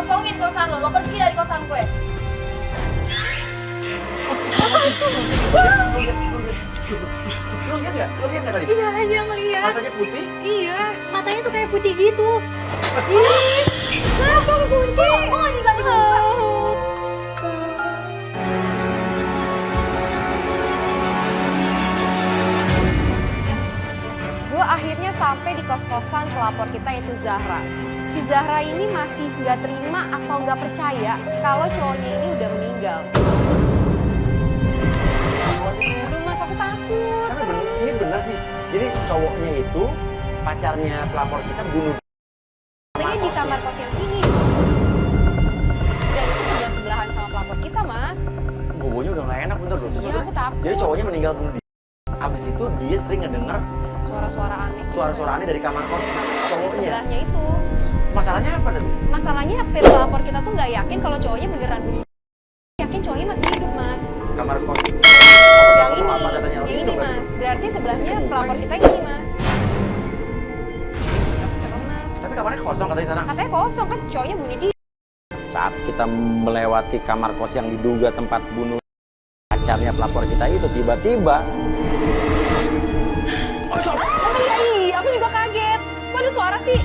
kosongin kosan lo pergi dari kosan gue. Lu lihat nggak? Lu lihat nggak tadi? Iya, dia ngeliat. Matanya putih? Iya, matanya tuh kayak putih gitu. Ih, mas, kok kekunci? Kok nggak bisa dibuka? Gue akhirnya sampai di kos-kosan pelapor kita yaitu Zahra. Si Zahra ini masih nggak terima atau nggak percaya kalau cowoknya ini udah meninggal. Aduh mas, aku takut. Ini bener sih. Jadi cowoknya itu pacarnya pelapor kita bunuh. Katanya di kamar kos yang sini. Dan itu sebelah-sebelahan sama pelapor kita mas. Bobonya udah nggak enak bener loh. Iya, aku takut. Jadi cowoknya meninggal bunuh diri. Abis itu dia sering ngedenger Suara-suara aneh. suara-suara aneh dari kamar kos cowoknya. Sebelahnya itu. Masalahnya apa tadi? Masalahnya pelapor kita tuh nggak yakin kalau cowoknya beneran bunuh. Yakin cowoknya masih hidup mas. Kamar kos Yang ini, apa katanya? yang Itu ini kan? mas. Berarti sebelahnya pelapor kita yang ini mas. Aku serem mas. Tapi kamarnya kosong katanya sana. Katanya kosong kan cowoknya bunuh diri. Saat kita melewati kamar kos yang diduga tempat bunuh pacarnya pelapor kita itu, tiba-tiba Oh iya, aku juga kaget. Kok ada suara sih?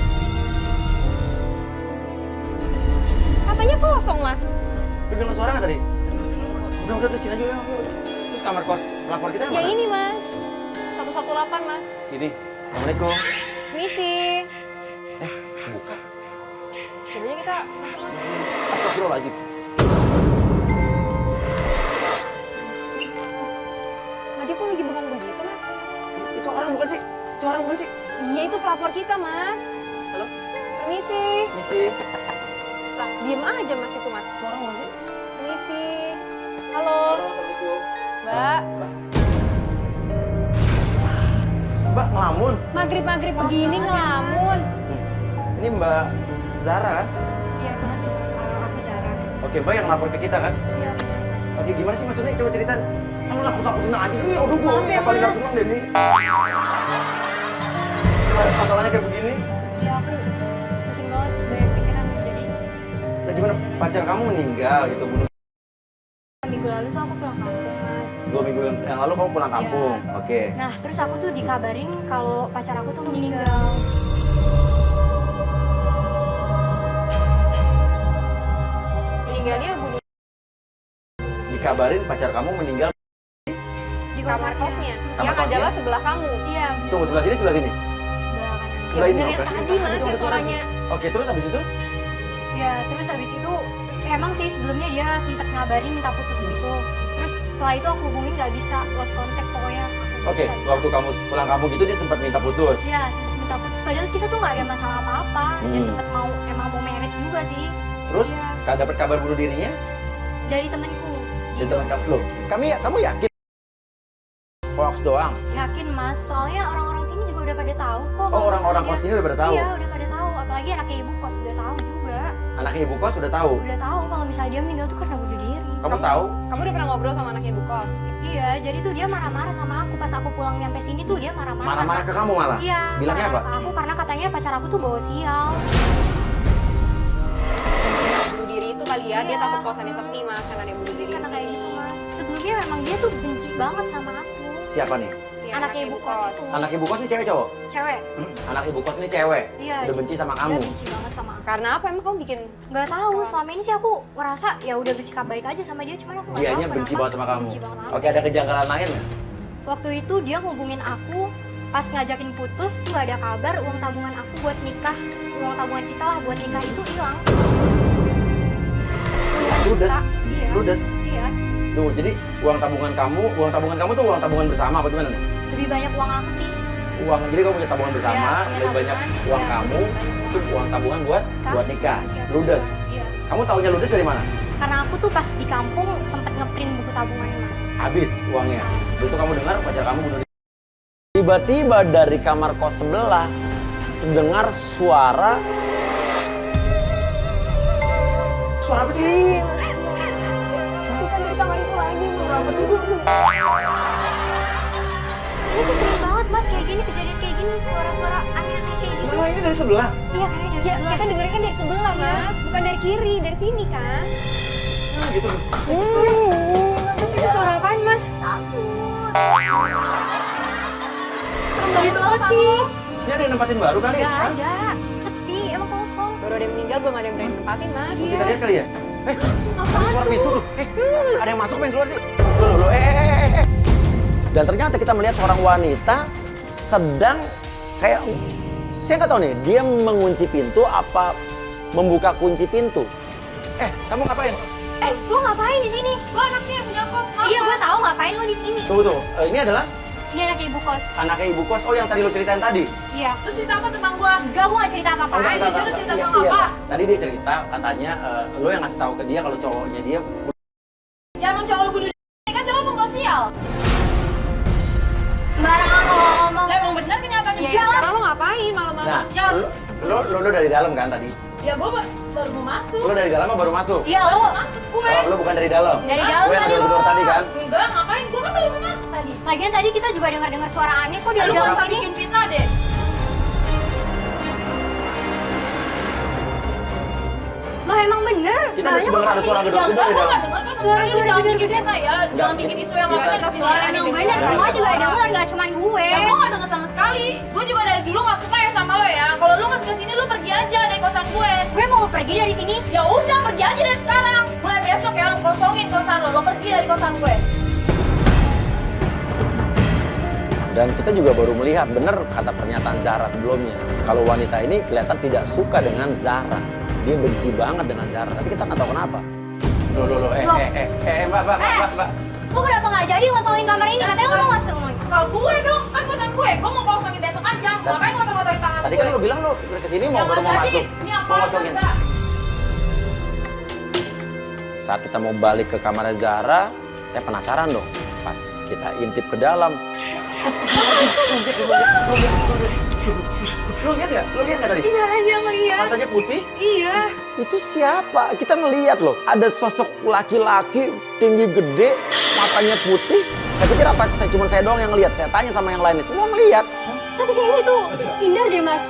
Katanya kosong mas. lu dengar suara nggak tadi? Udah terusin aja ya. Terus kamar kos pelapor kita yang Yang mana? ini mas. 118 mas. Ini. Assalamualaikum. Misi. Buka. Coba aja kita masuk mas. Astagfirullahaladzim. Mas. Tadi kok lagi bengong begitu mas? Itu orang bukan sih? Itu orang bukan sih? Iya itu pelapor kita mas. Halo? Permisi. Misi. Lah diem aja mas itu mas. Itu orang bukan sih? Permisi. Halo. Assalamualaikum. Mbak. Mbak ngelamun. Maghrib-maghrib begini ngelamun. Ini Mbak Zara kan? Iya, mas. Aku Zara. Oke, Mbak yang lapor ke kita kan? Iya, benar, mas. Oke, gimana sih maksudnya? Coba ceritain. Kamu nakut-nakutin aja sih. Aduh, gue Maaf ya, paling gak Mas. seneng deh nih. Masalahnya kayak begini. Iya, aku pusing banget, banyak pikiran jadi. Nah, gimana? Pacar kamu meninggal gitu, bunuh. Minggu lalu tuh aku pulang kampung, mas. 2 minggu yang lalu kamu pulang kampung. Iya. Oke. Nah, terus aku tuh dikabarin kalau pacar aku tuh meninggal. Meninggalnya bunuh Dikabarin pacar kamu meninggal. Di kamar kosannya. kosnya. Kamar Yang kosnya? adalah sebelah kamu. Iya, Tunggu, sebelah sini, sebelah sini. sebelah kanan. Ya Sebelah ini, bener yang oke. tadi mas ya suaranya. Oke, terus habis itu? Ya, terus habis itu emang sih sebelumnya dia sempat ngabarin minta putus gitu. Terus setelah itu aku hubungin nggak bisa, lost contact pokoknya. Aku hubungin Oke, nggak bisa. waktu kamu pulang kampung gitu dia sempat minta putus. Iya, sempat minta putus. Padahal kita tuh nggak ada masalah apa-apa. Dan sempat emang mau merit juga sih. Terus, Iya. dapat kabar bunuh dirinya? Dari temenku. Dari teman kamu. Loh, kamu yakin? Hoax doang? Yakin mas, soalnya orang-orang sini juga udah pada tahu kok. Oh, orang-orang Dia- kos sini udah pada tahu? Iya, udah pada tahu. Apalagi anaknya ibu kos udah tahu juga. Anaknya ibu kos udah tahu? Udah tahu kalau misalnya dia meninggal tuh karena bunuh diri. Kamu tahu? Kamu udah pernah ngobrol sama anaknya ibu kos? Iya, jadi tuh dia marah-marah sama aku. Pas aku pulang nyampe sini tuh dia marah-marah. Marah-marah ke kamu malah? Iya. Bilangnya apa? marah ke aku karena katanya pacar aku tuh bawa sial. Bunuh diri itu kali ya, dia Iya. takut kosannya sepi mas karena dia bunuh diri di Karena kayak sini. gitu mas. Sebelumnya memang dia tuh benci banget sama aku. Siapa nih? Itu ya, Anaknya ibu kos itu. Anak ibu kos ini cewek cowok? Cewek. Anak ibu kos ini cewek? Iya. Udah benci sama kamu? Dia benci banget sama aku. Karena apa emang kamu bikin? Nggak tahu, selama ini sih aku ngerasa ya udah bersikap baik aja sama dia, cuman aku nggak tahu Dianya benci kenapa. banget sama kamu? Benci banget sama aku. Oke, ada kejanggalan lain nggak? Waktu itu dia ngubungin aku, pas ngajakin putus nggak ada kabar, uang tabungan aku buat nikah, uang tabungan kita lah buat nikah itu hilang. Ludes? Iya. Ludes? Iya. Tuh, jadi uang tabungan kamu tuh uang tabungan bersama apa gimana nih? Lebih banyak uang aku sih. Jadi kamu punya tabungan bersama, Iya, punya lebih banyak tabungan. uang Iya, kamu, lebih banyak itu uang tabungan buat nikah. Iya. Ludes. Iya. Kamu taunya ludes dari mana? Karena aku tuh pas di kampung sempet ngeprint buku tabungannya mas. Habis uangnya. Terus itu kamu dengar pacar kamu bunuh diri. Tiba-tiba dari kamar kos sebelah terdengar suara apa sih? Bukan dari kamar itu lagi, Suara apa sih itu? Ini tuh sering banget mas kayak gini, kejadian kayak gini, suara-suara aneh-aneh kayak gitu. Emang ini dari sebelah? Iya kayaknya dari Ya, sebelah. kita dengerin kan dari sebelah, Mas. Bukan dari kiri, dari sini kan. Gitu. Mas itu suara apaan mas? Takut. Serem banget Gitu kosan sih. lo. Ini ada yang nempatin baru kali? Gak Hah? ada, sepi, emang kosong. Baru ada yang meninggal, belum ada yang berani nempatin, Mas. Kita lihat kali ya? Ada Apaan suara tuh? pintu tuh. Ada yang masuk main keluar sih. Loh, Dan ternyata kita melihat seorang wanita sedang kayak, saya nggak tahu nih, dia mengunci pintu apa membuka kunci pintu. Kamu ngapain? Lo ngapain di sini? Gue anaknya yang punya kos, kenapa? Iya, gue tahu ngapain lo di sini. Tunggu. Ini adalah Ini anak ibu kos. anaknya ibu kos. Oh, yang tadi lo ceritain tadi. Iya. Lu cerita apa tentang gue? Enggak, gue gak cerita apa-apa. enggak, Ayo, enggak, dia enggak. cerita Iya, tentang iya. apa? Tadi dia cerita katanya lo yang ngasih tahu ke dia kalau cowoknya dia. Ya emang cowok lu bunuh diri, kan cowok lu pembawa sial. Sembarangan lo ngomong. Lah emang bener kenyataannya. Ya, Jalan. sekarang lo ngapain malam-malam? Nah, Ya. lo dari dalam kan tadi? Ya gue baru mau masuk. Lo dari dalam apa baru masuk? Iya, Baru lo mau masuk gue. Oh, lo bukan dari dalam? dari Ah, dalam Gue yang tadi lo. gedor tadi kan? Enggak, ngapain? Gue kan baru mau masuk tadi. Lagian tadi kita juga dengar suara aneh kok dari Lu gak dalam usah sini. bikin fitnah deh. Lah emang bener. Kita Makanya dengar ada masa suara sih? gedor Ya juga enggak, di gue dalam. gak denger kan. Sekali lu jangan bikin fitnah ya. Jangan bikin isu yang Kita- lain di kita sini. suara Emang tadi Emang dengar. bener, semua juga Suara. denger, gak cuman gue. Ya gue gak denger sama sekali. Gue juga dari dulu gak suka ya sama lo ya. Kalau lo gak suka sini, lo pergi aja dari kosan gue. Gue mau pergi dari sini. Ya udah, pergi aja dari sekarang. Mulai besok ya lo kosongin kosan lo. Lo pergi dari kosan gue. Dan kita juga baru melihat benar kata pernyataan Zahra sebelumnya. Kalau wanita ini kelihatan tidak suka dengan Zahra. Dia benci banget dengan Zahra, tapi kita nggak tahu kenapa. Loh, mbak. Lo kenapa gak jadi ngosongin kamar ini? Katanya lo mau masuk. Kalau gue dong, kan kosan gue. Gue mau kosongin besok aja. Ngapain ngotor-ngotorin tangan Tadi gue? kan lo bilang lo kesini Ya mau baru nggak mau jadi. masuk, Ini apa? mau ngosongin. Saat kita mau balik ke kamarnya Zahra, saya penasaran dong. Pas kita intip ke dalam, Lo lihat nggak tadi? Iya, iya ngeliat. Matanya putih? Iya. Itu siapa? Kita ngelihat loh, ada sosok laki-laki tinggi gede, matanya putih. Saya pikir apa? Cuma saya doang yang ngelihat. Saya tanya sama yang lainnya, semua ngelihat. Tapi kayaknya itu Indar deh mas.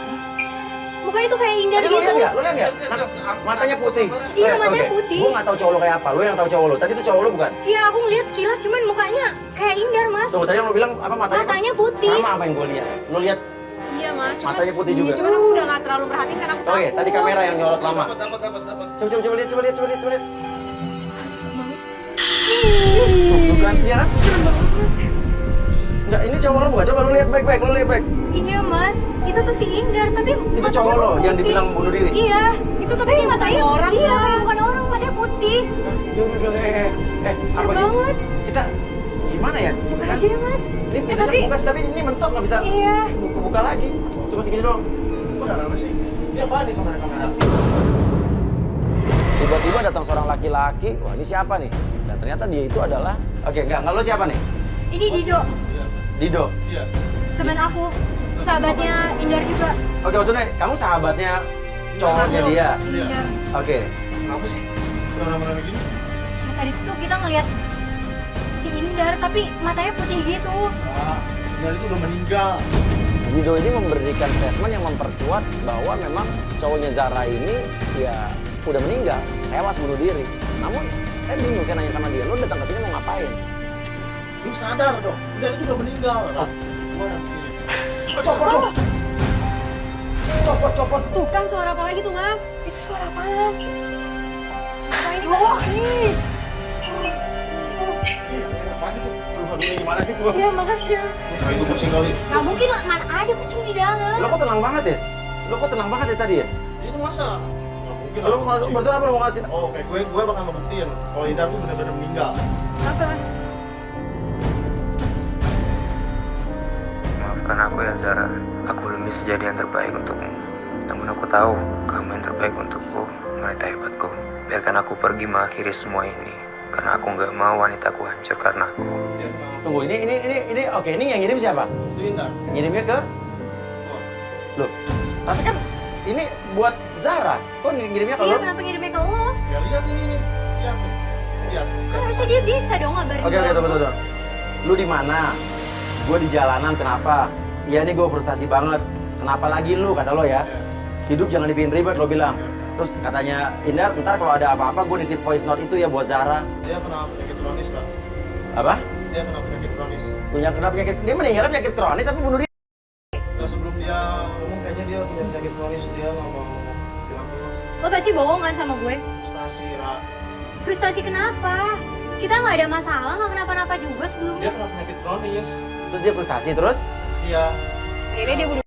Mukanya tuh kayak Indar Tadi lo gitu. lihat nggak? Lo lihat nggak? Matanya putih. Iya, matanya putih. Gue nggak tahu cowok lo kayak apa. Lo yang tahu cowok lo. Tadi itu cowok lo bukan? Iya aku ngeliat sekilas cuman mukanya kayak Indar mas. Tuh tadi yang lo bilang apa matanya? Matanya putih. Sama apa yang gue lihat. Lo lihat? Iya, Mas. Matanya putih juga. Cuman aku udah gak terlalu perhatiin karena aku takut. Oke, tadi kamera yang nyorot lama. Coba lihat. Tuh kan, iya kan? Enggak, ini cowok lo bukan? Coba lo lihat baik-baik, Iya mas, itu tuh si Indar tapi Itu matanya cowok lo putih. yang dibilang bunuh diri? Iya. Itu tapi dia bukan orang, Iya, Mas. kayak bukan orang, matanya putih. Apa Serem ini? banget. Kita gimana ya? Buka aja deh mas. Ini bisa tapi buka, tapi ini mentok nggak bisa Iya. buka lagi. Cuma segini doang. Udah lama sih. Ini apaan nih kamera-kamera? Tiba-tiba datang seorang laki-laki. Wah, ini siapa nih? Dan ternyata dia itu adalah... Oke, enggak lo siapa nih? ini Dido, Dido. Iya. teman aku, sahabatnya Indar juga. Oke, maksudnya kamu sahabatnya cowoknya Kamu. dia. Indar. Oke. Kenapa sih? Rame-rame gini? Nah, tadi tuh kita ngeliat si Indar tapi matanya putih gitu. Ah, Indar itu udah meninggal. Dido ini memberikan statement yang memperkuat bahwa memang cowoknya Zahra ini ya udah meninggal, tewas bunuh diri. Namun saya bingung, saya nanya sama dia, lo datang ke sini mau ngapain? Lu sadar dong, Indar itu udah meninggal. Gimana? Copot. Tuh kan suara apa lagi tuh, Mas? Itu suara apaan? Suara ini Wah, Apaan itu? Aduh, ini gimana sih gua? iya makasih. Nah, itu kucing kali. Gak mungkin lah, mana ada kucing di dalam. Lo kok tenang banget ya? Lo kok tenang banget ya tadi ya? Itu masa? Nggak mungkin. Lo barusan apa lo mau ngasih? Oh, kayak gue bakal ngebuktiin kalau Indar tuh benar-benar meninggal. Apa? Maafkan aku ya Zara, aku belum bisa jadi yang terbaik untukmu. Namun aku tahu kamu yang terbaik untukku, wanita hebatku. Biarkan aku pergi mengakhiri semua ini, karena aku nggak mau wanitaku hancur karena aku. Dia tenang. Tunggu, ini oke, ini yang ngirim siapa? Itu Indar. Ngirimnya ke? Loh, tapi kan ini buat Zahra. Kok ngirimnya ke Iya, lo? kenapa ngirimnya ke lo? Ya lihat ini nih. Lihat tuh. Lihat. Kan harusnya dia bisa dong ngabarin Oke, gue. tunggu. Lu di mana? Gue di jalanan, kenapa? Ya ini gue frustasi banget. kenapa lagi lu, kata lo ya. Hidup jangan dibikin ribet, lo bilang. Terus katanya Indar, ntar kalau ada apa-apa gue nitip voice note itu ya buat Zahra. Dia kena penyakit kronis lah. Apa? Dia kena penyakit kronis. Punya kena penyakit, dia meninggal penyakit kronis tapi bunuh diri. Nah, sebelum dia ngomong kayaknya dia punya penyakit kronis, dia nggak mau bilang ke lo. Lo pasti bohong kan sama gue? Frustasi, Ra. Frustasi kenapa? Kita nggak ada masalah, nggak kenapa-napa juga Dia sebelumnya. kena penyakit kronis. Terus dia frustasi terus. Iya. Akhirnya dia bunuh.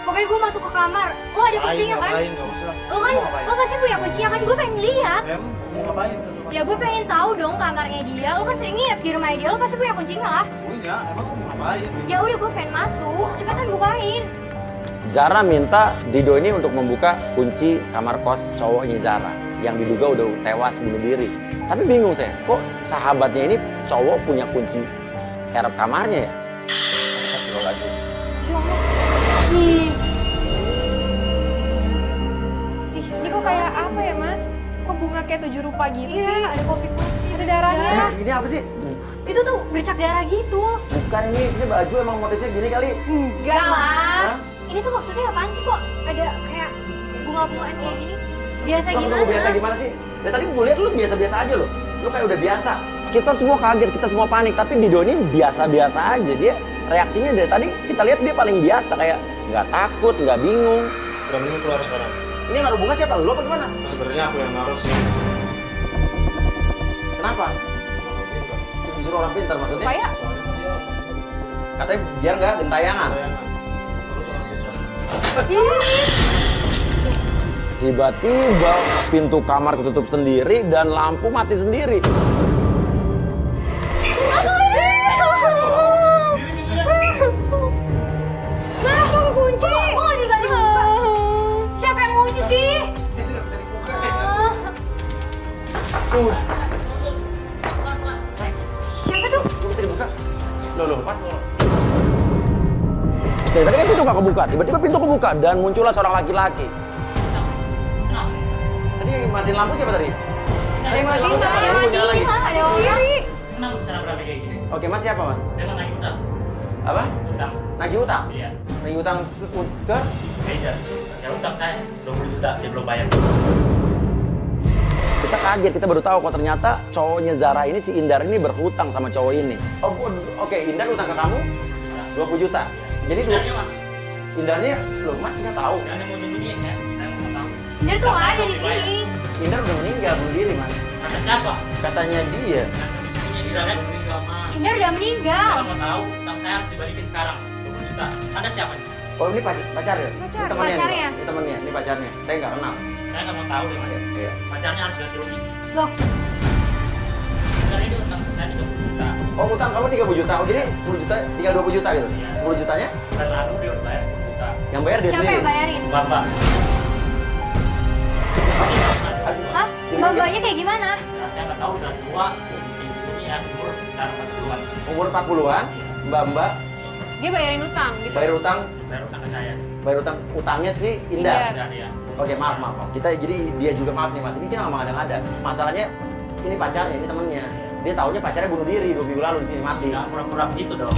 Pokoknya gue masuk ke kamar, lo ada kuncinya kan? Ngapain, nggak usah. Lo kan, Mau ngapain? lo pasti punya kuncinya kan? Gue pengen lihat. Mau ngapain? Ya gue pengen tahu dong kamarnya dia. Lo kan sering nginep di rumahnya dia, lo pasti punya kuncinya lah. Punya, emang mau ngapain? Ya udah gue pengen masuk, cepetan bukain. Zahra minta Dido ini untuk membuka kunci kamar kos cowoknya Zahra yang diduga udah tewas bunuh diri. Tapi bingung saya, kok sahabatnya ini cowok punya kunci serep kamarnya ya? Astagfirullahaladzim. Ih, ini kok kayak apa ya mas? Kok bunga kayak 7 rupa gitu Iya, sih? ada kopi putih. Ada darahnya. Ini apa sih? Itu tuh bercak darah gitu. Bukan ini baju emang motifnya gini kali. Enggak lah. Ini tuh maksudnya apaan sih kok? Ada kayak bunga-bungaan kayak gini. Biasa Lo gimana? biasa gimana sih? Dari tadi gue liat lu biasa-biasa aja lo. Lu kayak udah biasa. Kita semua kaget, kita semua panik. Tapi Dido ini biasa-biasa aja. Dia reaksinya dari tadi kita lihat dia paling biasa. Kayak nggak takut, nggak bingung. Udah mending keluar sekarang. Ini naruh bunga siapa? Lu apa gimana? Sebenarnya aku yang naruh sih. Kenapa? Disuruh orang pintar maksudnya? Supaya Soalnya kan dia Katanya biar nggak gentayangan. tayangan. Baru orang pintar. Tiba-tiba pintu kamar ketutup sendiri dan lampu mati sendiri. Nah, kok kunci? Kok nggak bisa dibuka? Siapa yang ngunci sih? Ini nggak bisa dibuka. Siapa tuh? Kok bisa dibuka? Loh, pas. Dari tadi kan pintu nggak kebuka, tiba-tiba pintu kebuka dan muncullah seorang laki-laki. Tadi yang matiin lampu siapa tadi? ada yang matiin, Ada yang matiin lagi. Ada orang. Kenapa bisa nabrak kayak gini? Oke, Mas siapa, Mas? Saya mau nagih utang. Apa? Utang. Nagih utang? Iya. Nagih utang ke? Meja. Ya utang saya 20 juta dia belum bayar. Kita kaget, kita baru tahu kok ternyata cowoknya Zahra ini, si Indar ini berhutang sama cowok ini. Oh, oke, Indar utang ke kamu 20 juta. Jadi Sebenarnya mas, Indarnya, loh Mas nggak tahu. jangan yang mau sembunyiin ya. Saya mau tahu. Indar tuh nggak Saya ada belum di dibayar. sini. Indar udah meninggal bunuh diri, Mas. Kata siapa? Katanya dia. Sembunyi di dalam meninggal mas. Indar udah meninggal. Saya mau tahu, utang saya harus dibalikin sekarang 20 juta. Anda siapa nih? Oh, ini pacar ya? Pacar, Ini temannya. pacarnya. Ini temannya, ini pacarnya. Saya nggak kenal. Saya nggak mau tahu deh mas. Iya. Pacarnya harus ganti rugi. Loh, Karena ini utang saya 30 juta. Oh, utang kamu 30 juta. Oh, jadi 10 juta, tinggal 20 juta gitu? Iya. 10 jutanya? Bulan lalu dia udah bayar 10 juta. Yang bayar dia siapa sendiri? yang bayarin? Bapak. Hah? Mbak-mbaknya kayak gimana? Ya, saya nggak tahu udah tua. Ini ya umur sekitar 40-an. Umur 40-an, mbak-mbak, dia bayarin utang gitu. bayar utang, Bayar utang ke saya. bayar utang, utangnya si Indar. Indar. Udah ya. Oke, maaf. Kita jadi dia juga maaf nih Mas. Ini kita nggak ada. Masalahnya ini pacarnya, ini temennya. Dia taunya pacarnya bunuh diri 2 minggu lalu di sini mati. Jangan pura-pura begitu dong.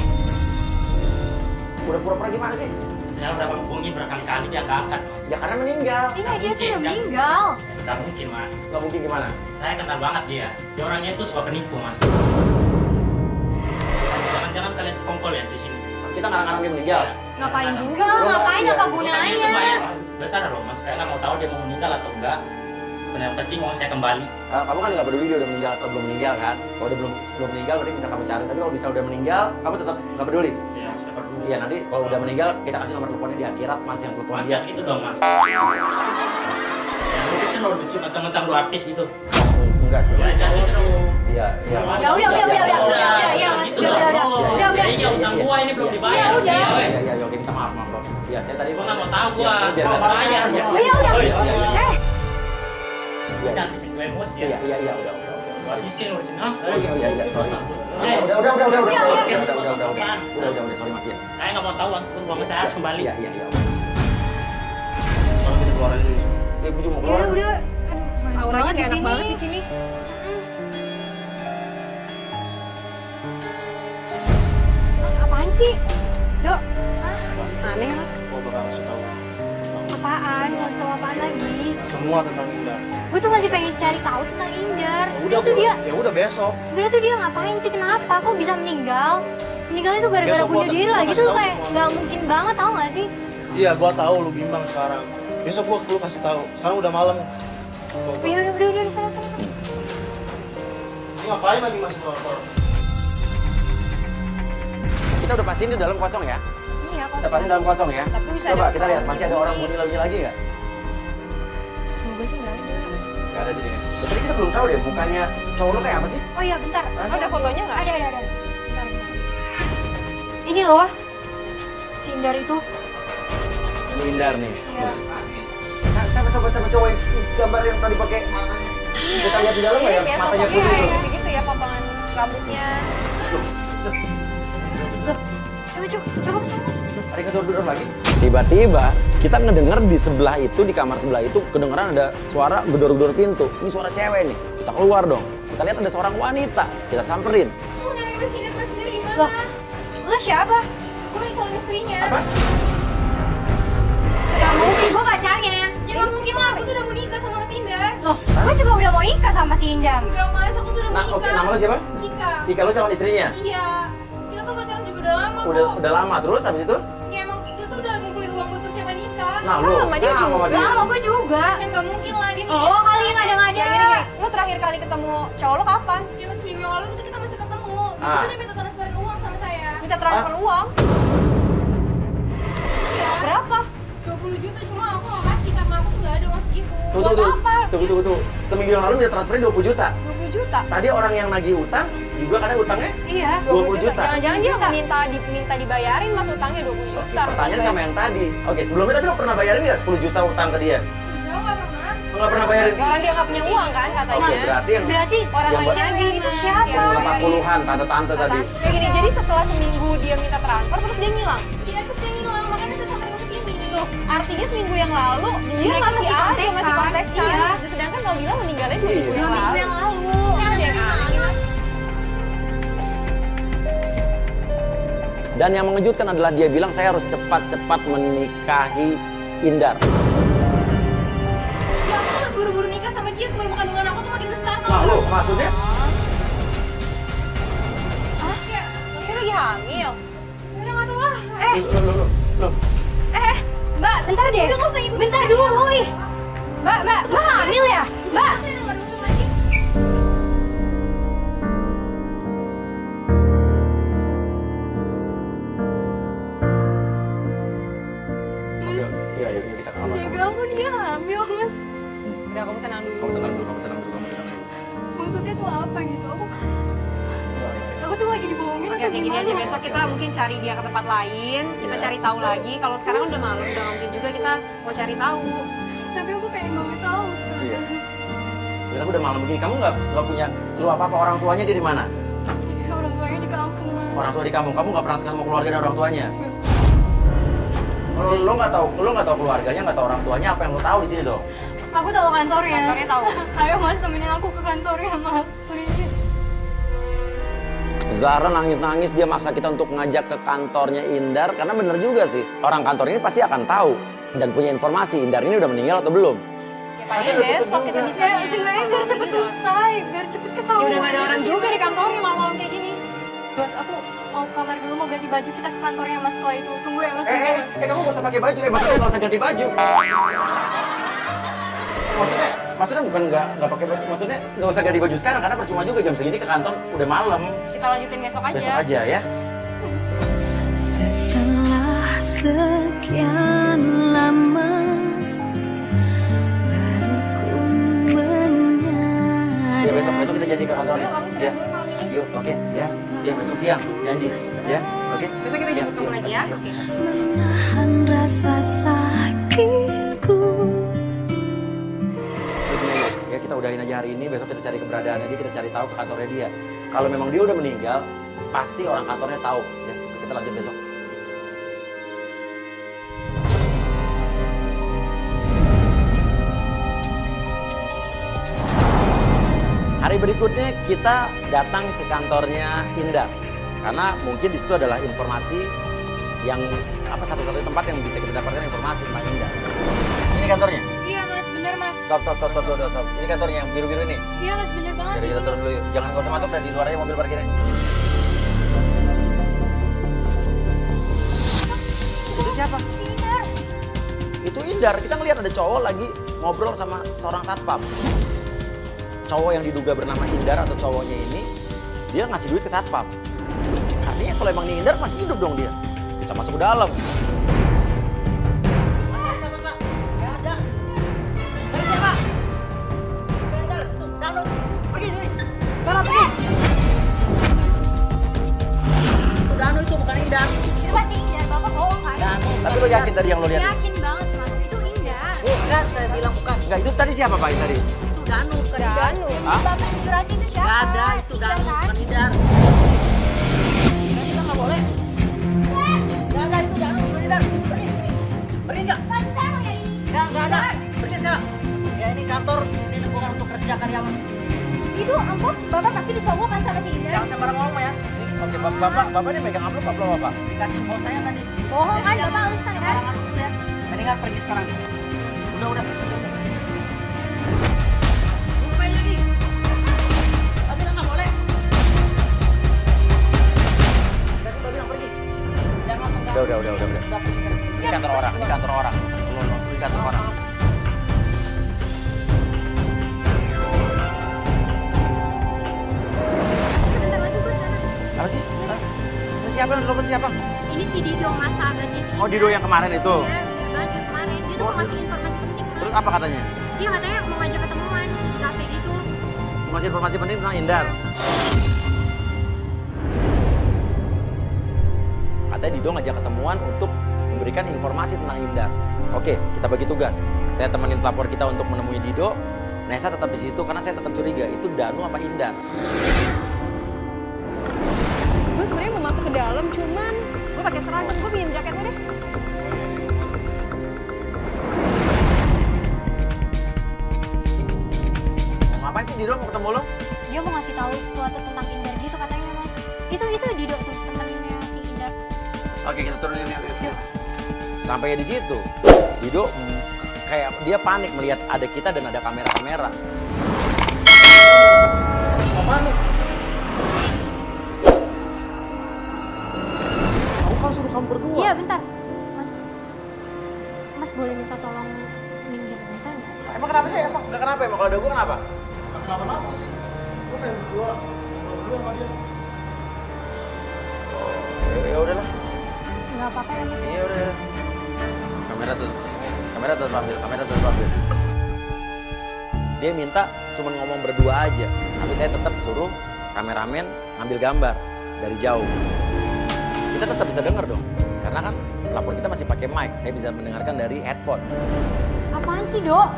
Udah pura-pura gimana sih? Saya udah menghubungi berkali-kali dia nggak angkat mas. Ya karena meninggal. Iya, dia tuh mungkin, udah kan? meninggal. Nggak mungkin mas. Nggak mungkin gimana? Saya kenal banget dia. Dia orangnya itu suka penipu mas. Jangan-jangan kalian sekongkol ya di sini. Kita ngarang-ngarang dia meninggal. Ngapain juga? Enggak, ngapain iya. apa Utangnya itu gunanya? bayar besar loh mas. Saya nggak mau tahu dia mau meninggal atau enggak. Yang penting mau saya kembali. Kamu kan nggak peduli dia udah meninggal atau belum meninggal kan? Kalau dia belum meninggal berarti bisa kamu cari. Tapi kalau bisa udah meninggal, kamu tetap nggak peduli. Ya saya peduli. Iya nanti kalau udah meninggal kita kasih nomor teleponnya di akhirat Mas yang telepon Mas dia. jangan gitu dong mas. Ya lu kan lo lucu mentang-mentang lu artis gitu. Enggak sih. Ya jangan gitu dong. Iya. Ya udah, ya Mas, udah. Iya utang gua ini belum dibayar. Ya udah. Iya, oke minta maaf Bro. Iya saya tadi. Gua nggak mau tahu gua. Biar Gua nggak- bayar ya. Ya udah. Jangan bikin gue emosi ya. Iya, udah. Gua habisin lu sini. Iya, sorry. Eh, Udah, sorry Mas ya. saya nggak mau tahu uang saya harus kembali. Iya. Sekarang kita keluar aja. Ya gue cuma Ya keluar. udah. Aduh, Auranya di gak enak sini. banget di sini. Apaan sih? Dok, Aneh Mas. Gue bakal kasih tahu Apaan? Nggak tahu apaan lagi? semua tentang Indar. Gue tuh masih pengen cari tahu tentang Indar. Ya Sebenarnya tuh dia, ya udah besok. sebenarnya tuh dia ngapain sih? Kenapa? Kok bisa meninggal? Meninggalnya tuh gara-gara Besok bunuh gua- diri gua lagi kasih tuh tahu kayak semua. nggak mungkin banget, tau nggak sih? Iya, gue tahu lu bimbang sekarang. Besok lu kasih tahu. Sekarang udah malam. Ya udah, sana. Ini ngapain lagi masih keluar? Kita udah pastiin di dalam kosong ya? Iya, Kita kosong. pastiin dalam kosong ya? Tapi bisa Coba ada kita suara lihat, masih ada orang bunyi lagi nggak? Semoga sih nggak ada. Nggak ada sih deh. Tapi kita belum tahu deh, mukanya cowok lo kayak apa sih? Oh iya, bentar. Ada fotonya nggak? Ada. Bentar. Ini loh, si Indar itu. Ini Indar nih. Iya. Nah, sama cowok yang gambar yang tadi pakai kita lihat di dalam nggak Iya, ya? kayak Matanya sosoknya kuning kayak tuh. gitu-gitu ya, potongan rambutnya. Loh, coba kesana Mas. Ada yang gedor lagi. Tiba-tiba kita ngedenger di sebelah itu, di kamar sebelah itu kedengeran ada suara gedor-gedor pintu. Ini suara cewek nih. Kita keluar dong. Kita lihat ada seorang wanita. Kita samperin. Aku nyari Mas Indar di Loh, mana? lu siapa? Gue calon istrinya. Apa? Gak mungkin, gue pacarnya. Ya nggak mungkin lah, aku tuh udah mau nikah sama Mas Indar. Loh, gue juga udah mau nikah sama si Indar. Enggak Mas, aku tuh udah mau Nah, nikah. oke, nama lo siapa? Kika. Ika, lo calon istrinya? Iya. Kita tuh pacaran juga udah lama Udah lama. Terus habis itu? Ya emang kita tuh udah ngumpulin uang buat persiapan nikah. Nah, lo Sama dia juga. Sama gue juga. Ya nggak mungkin lah dia nikah. Oh, kali yang ada-ada. Ya gini, lo terakhir kali ketemu cowok lo kapan? Ya pas seminggu yang lalu itu kita masih ketemu. Dia Ah. tuh udah minta transferin uang sama saya. Minta transfer uang? Iya. Berapa? 20 juta cuma aku nggak kasih karena aku tuh nggak ada uang segitu. Tunggu. Seminggu yang lalu dia transferin 20 juta. 20 juta? Tadi orang yang nagih utang juga kadang utangnya. Iya. 20 juta. Jangan-jangan dia minta dibayarin mas utangnya 20 juta. Pertanyaan sama yang tadi. Oke, sebelumnya tadi lo pernah bayarin nggak 10 juta utang ke dia? Enggak pernah. Lo nggak pernah bayarin? Ya, orang dia nggak punya uang kan katanya. Oke, berarti yang Berarti Orang yang lainnya lagi itu mas siapa? yang bayarin. 80-an, tante-tante tadi. Kayak gini, jadi setelah seminggu dia minta transfer terus dia ngilang. Iya terus dia ngilang makanya saya sampai ke sini. Tuh, artinya seminggu yang lalu dia Mereka masih masih ada, kontekan. masih kontekan. Iya. Sedangkan kalau bilang meninggalnya 2 Iya. minggu yang 2 minggu lalu. yang lalu. Ini ada yang aneh nih, mas. Dan yang mengejutkan adalah dia bilang saya harus cepat-cepat menikahi Indar. Ya aku harus buru-buru nikah sama dia sebelum kandungan aku tuh makin besar tau Nah, nggak? lo maksudnya? Kayak Saya lagi hamil. udah nggak tahu lah. Lo. Mbak, bentar deh. Udah nggak usah ngikutin Bentar aku. dulu, ih. Mbak, lo hamil ya? Mbak. Saya udah nggak usah lagi. Iya, kita ke kamar. Dia bilang kok dia hamil, Mas. Udah kamu tenang dulu. Kamu tenang dulu. Maksudnya tuh apa gitu? Aku tuh lagi dibohongin. Oke, gini aja, besok kita mungkin cari dia ke tempat lain, kita cari tahu lagi. Kalau sekarang udah malam, udah nggak mungkin juga kita mau cari tahu. Tapi aku pengen banget tahu sekarang. Iya. Bilang udah malam begini, kamu nggak punya clue apa-apa orang tuanya dia di mana? Iya, orang tuanya di kampung, Mas. Orang tua di kamu nggak pernah ketemu keluarga dan orang tuanya? Lo nggak tahu keluarganya, nggak tahu orang tuanya, apa yang lo tahu di sini dong? Aku tahu kantornya. Kantornya tahu. Ayo Mas, temenin aku ke kantornya, Mas. Please. Zahra nangis-nangis, dia maksa kita untuk ngajak ke kantornya Indar, karena bener juga sih, orang kantor ini pasti akan tahu dan punya informasi Indar ini udah meninggal atau belum. Ya paling besok kita bisa. Ya, sebenarnya biar cepet selesai, biar cepet ketahuan. Ya udah nggak ada orang juga di kantornya malam-malam kayak gini. Mas, aku mau ke kamar dulu, mau ganti baju, kita ke kantornya Mas setelah itu. Tunggu ya Mas. Kamu gak usah pakai baju, maksudnya gak usah ganti baju. Maksudnya bukan nggak pakai baju, maksudnya nggak usah ganti baju sekarang karena percuma juga jam segini ke kantor udah malam. Kita lanjutin besok aja. Besok aja ya. Setelah sekian lama baru ku menyadari. Ya besok kita janji ke kantor. Yuk, kamu Ya. istirahat dulu malam ini. Yuk, oke, ya. Ya besok siang janji, ya. Oke. Besok kita jemput kamu lagi ya. Oke. Menahan rasa sakitku. Ya kita udahin aja hari ini, besok kita cari keberadaannya dia, kita cari tahu ke kantornya dia. Kalau memang dia udah meninggal, pasti orang kantornya tahu. Ya, kita lanjut besok. Hari berikutnya kita datang ke kantornya Indar, karena mungkin di situ adalah informasi yang apa satu-satunya tempat yang bisa kita dapatkan informasi tentang Indar. Ini kantornya. Iya mas, bener mas. Stop. Ini kantornya yang biru-biru ini. Iya mas, bener banget. Jadi kita turun dulu yuk. Jangan kau usah masuk dan di luar aja mobil parkirnya. Itu siapa? Indar. Itu Indar. Kita ngelihat ada cowok lagi ngobrol sama seorang satpam. Cowok yang diduga bernama Indar atau cowoknya ini, dia ngasih duit ke satpam. Artinya kalau emang ini Indar masih hidup dong dia. Kita masuk ke dalam. Itu pasti Indar, bapak bohong kan? Tapi lo yakin tadi yang lo lihat? Yakin banget mas, itu Indar. Bukan, saya bilang bukan. Enggak, itu tadi siapa Pak tadi? Itu Danu, bukan Danu. Hah? Bapak jujur aja itu siapa? Gak ada, itu Indar Danu, kan? bukan Indar. Kita nggak boleh. Gak ada, itu Danu, bukan Indar. Pergi. Pergi nggak? Kan saya mau nyari. Nggak ada. Pergi sekarang. Ya ini kantor, ini lingkungan untuk kerja karyawan. Itu amplop bapak pasti disogok kan sama si Indar? Jangan sembarang ngomong ya. Oke, bapak ini megang amplop apa bapak? Dikasih bos saya tadi. Bohong kan, Jadi jangan bapak alasan kan? sembarangan dulu ya. Mendingan pergi sekarang. Udah. Pergi. Ngapain lagi? Tadi nggak boleh. Saya udah bilang pergi. Jangan mengganggu. Udah. Ini kantor orang, Lo, ini kantor orang. Bentar lagi gue sana. Apa sih? Hah? Ini siapa? Telepon siapa? Ini si Dido mas sahabatnya si Oh, Dido yang kemarin itu. Iya, bener banget yang kemarin. Dia tuh mau ngasih informasi penting mas. Terus apa katanya? Dia katanya mau ngajak ketemuan di kafe gitu. Masih informasi penting tentang Indar. Katanya Dido ngajak ketemuan untuk memberikan informasi tentang Indar. Oke, kita bagi tugas. Saya temenin pelapor kita untuk menemui Dido. Nesa tetap di situ karena saya tetap curiga itu Danu apa Indar. Gue sebenarnya mau masuk ke dalam, cuman gue pakai seragam. Gue pinjam jaket lo deh. Mau ngapain sih Dido mau ketemu lo? Dia mau ngasih tahu sesuatu tentang Indar gitu katanya mas. Itu Dido tuh temennya si Indar. Oke, kita turunin yuk. Yuk. Sampai di situ, Dido kayak dia panik melihat ada kita dan ada kamera-kamera. Apaan lu? Aku kan suruh kamu berdua. Iya bentar. Mas boleh minta tolong minggir bentar nggak? Emang kenapa sih? Emang nggak kenapa? Emang kalau ada gue kenapa? Nggak kenapa-napa sih. Gue pengen berdua sama dia. Ya udahlah. Nggak apa-apa ya mas. Iya udah. Kamera tuh ambil. Dia minta cuma ngomong berdua aja, tapi saya tetap suruh kameramen ngambil gambar dari jauh. Kita tetap bisa dengar dong, karena kan pelapor kita masih pakai mic, saya bisa mendengarkan dari headphone. Apaan sih Dok?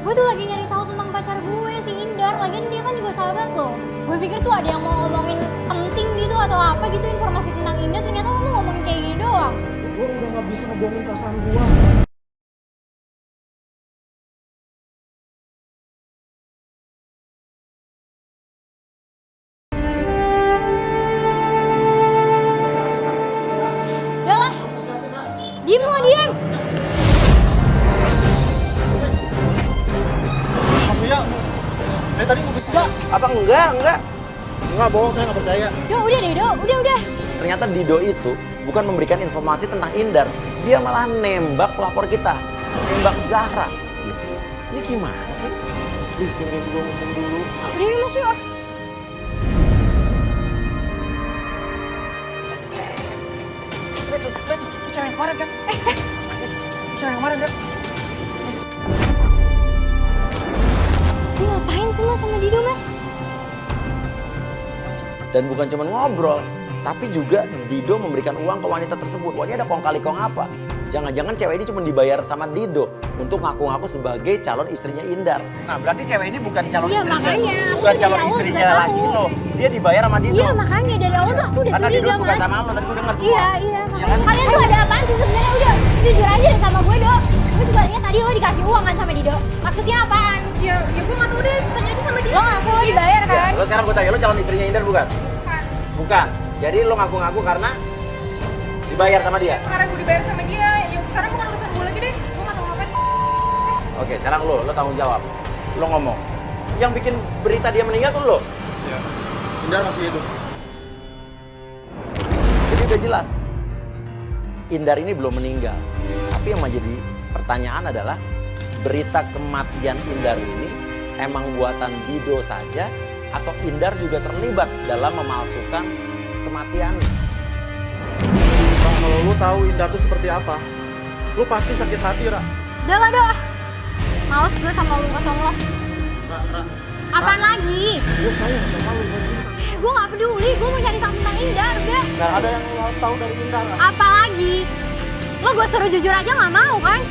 Gue tuh lagi nyari tahu tentang pacar gue si Indar. Lagian dia kan juga sahabat lo. Gue pikir tuh ada yang mau ngomongin penting gitu atau apa gitu informasi tentang Indar. Ternyata lo ngomongin kayak gini doang. Gue udah nggak bisa ngebohongin perasaan gue. Udah lah. Diem lo, diem. Mas Uya, dari tadi gue bisa. Apa enggak? Enggak bohong, saya nggak percaya. Dok, udah deh Dok, udah. Ternyata Dido itu bukan memberikan informasi tentang Indar, dia malah nembak pelapor kita, nembak Zahra. Ini gimana sih? Please, dengerin gue ngomong dulu. Udah ya Mas yuk. Bicara yang kemarin kan? Bicara yang kemarin kan? Dia ngapain tuh Mas sama Dido Mas? Dan bukan cuma ngobrol, tapi juga Dido memberikan uang ke wanita tersebut. Wah, ini ada kong kali kong apa? Jangan-jangan cewek ini cuma dibayar sama Dido untuk ngaku-ngaku sebagai calon istrinya Indar. Nah, berarti cewek ini bukan calon Iya, istrinya. makanya. Aku Bukan dari calon awal istrinya juga tahu. lagi lo. Dia dibayar sama Dido. Iya makanya dari awal tuh aku udah Karena Dido curiga suka Mas. sama lo, tadi gue denger semua. Iya makanya. Kalian tuh ada apaan sih sebenarnya? Udah jujur aja deh sama gue Dok. Gue juga lihat tadi lo dikasih uang kan sama Dido. Maksudnya apaan? Ya gue nggak tahu deh. Tanya aja sama dia. Lo ngaku lo dibayar kan? Lo sekarang gue tanya, lo calon istrinya Indar bukan? Bukan. Jadi lo ngaku-ngaku karena Dibayar sama dia? Karena gue dibayar sama dia, yuk sekarang bukan urusan gue lagi deh. Gue gak tau ngapain. Oke, sekarang lo tanggung jawab. Lo ngomong. Yang bikin berita dia meninggal tuh lo. Ya, Indar masih hidup. Jadi udah jelas. Indar ini belum meninggal. Tapi yang menjadi pertanyaan adalah berita kematian Indar ini emang buatan Dido saja atau Indar juga terlibat dalam memalsukan kematiannya? Bang, kalau lu tahu Indar tuh seperti apa, lu pasti sakit hati, Ra. Udah lah, Dok. Males gue sama lu kosong lo. Ra. Apaan lagi? Gue sayang sama lu, gue cinta. Gue gak peduli, gue mau cari tahu tentang Indar, udah. Gak ada yang lu harus tahu dari Indar, Ra. Apa lagi? Lo gue suruh jujur aja gak mau kan?